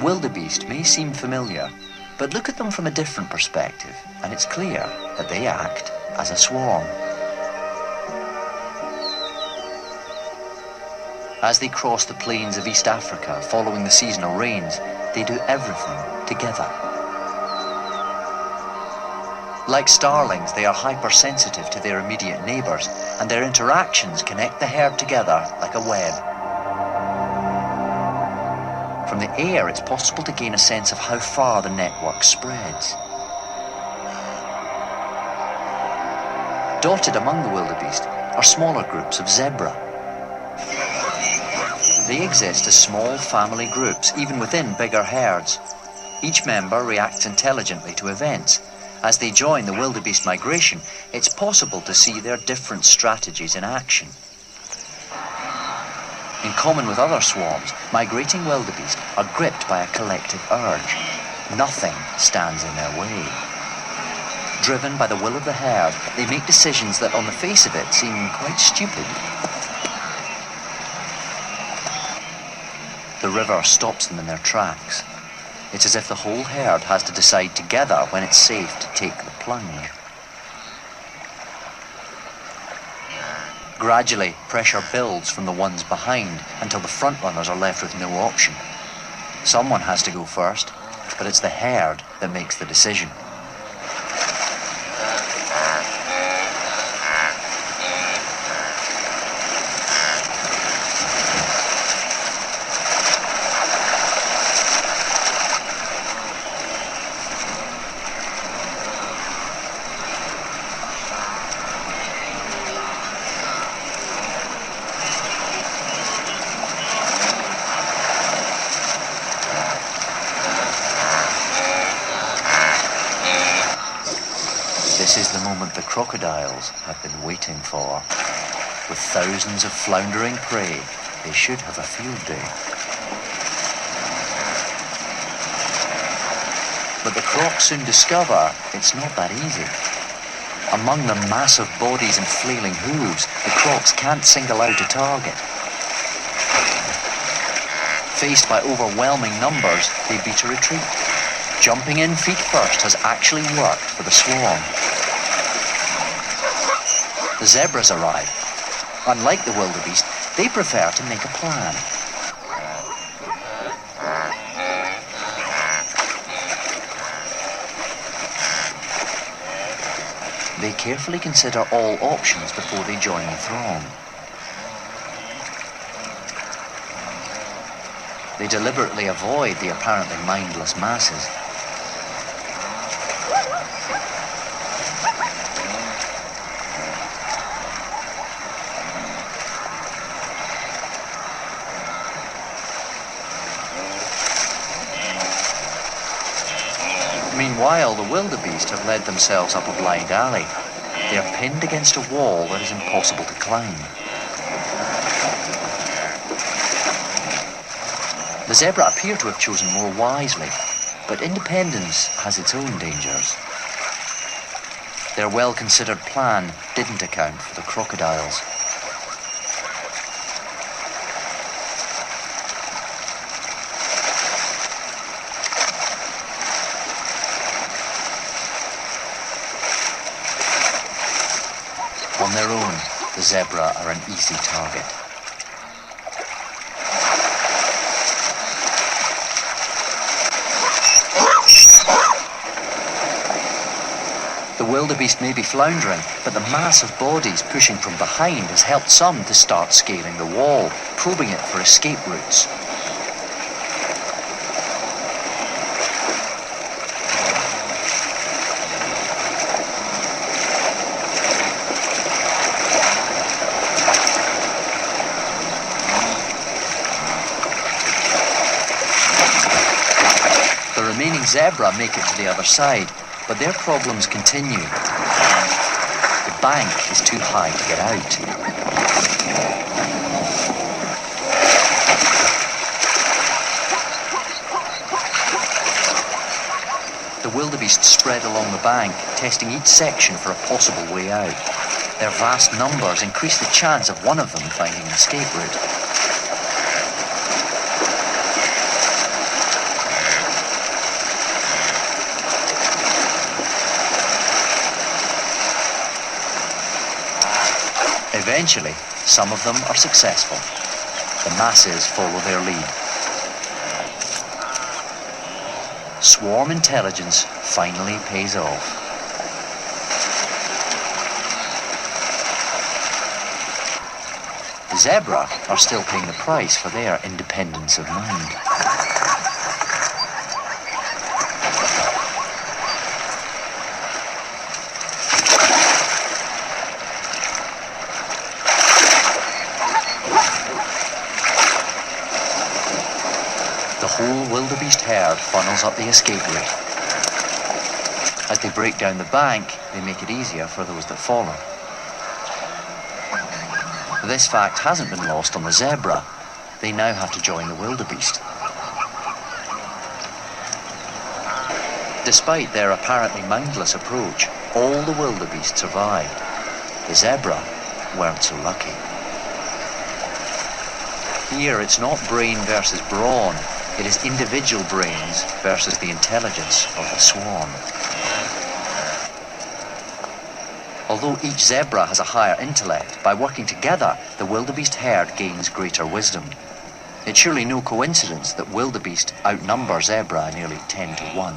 Wildebeest may seem familiar, but look at them from a different perspective, and it's clear that they act as a swarm. As they cross the plains of East Africa following the seasonal rains, they do everything together. Like starlings, they are hypersensitive to their immediate neighbours, and their interactions connect the herd together like a web. From the air, it's possible to gain a sense of how far the network spreads. Dotted among the wildebeest are smaller groups of zebra. They exist as small family groups, even within bigger herds. Each member reacts intelligently to events. As they join the wildebeest migration, it's possible to see their different strategies in action. In common with other swarms, migrating wildebeest are gripped by a collective urge. Nothing stands in their way. Driven by the will of the herd, they make decisions that on the face of it seem quite stupid. The river stops them in their tracks. It's as if the whole herd has to decide together when it's safe to take the plunge. Gradually, pressure builds from the ones behind until the front runners are left with no option. Someone has to go first, but it's the herd that makes the decision. This is the moment the crocodiles have been waiting for. With thousands of floundering prey, they should have a field day. But the crocs soon discover it's not that easy. Among the massive bodies and flailing hooves, the crocs can't single out a target. Faced by overwhelming numbers, they beat a retreat. Jumping in feet first has actually worked for the swarm. The zebras arrive. Unlike the wildebeest, they prefer to make a plan. They carefully consider all options before they join the throng. They deliberately avoid the apparently mindless masses. Meanwhile, the wildebeest have led themselves up a blind alley. They are pinned against a wall that is impossible to climb. The zebra appear to have chosen more wisely, but independence has its own dangers. Their well-considered plan didn't account for the crocodiles. On their own, the zebra are an easy target. The wildebeest may be floundering, but the mass of bodies pushing from behind has helped some to start scaling the wall, probing it for escape routes. The remaining zebra make it to the other side, but their problems continue. The bank is too high to get out. The wildebeest spread along the bank, testing each section for a possible way out. Their vast numbers increase the chance of one of them finding an escape route. Eventually, some of them are successful. The masses follow their lead. Swarm intelligence finally pays off. The zebra are still paying the price for their independence of mind. The whole wildebeest herd funnels up the escape route. As they break down the bank, they make it easier for those that follow. This fact hasn't been lost on the zebra. They now have to join the wildebeest. Despite their apparently mindless approach, all the wildebeest survived. The zebra weren't so lucky. Here it's not brain versus brawn, it is individual brains versus the intelligence of the swarm. Although each zebra has a higher intellect, by working together, the wildebeest herd gains greater wisdom. It's surely no coincidence that wildebeest outnumber zebra nearly 10 to 1.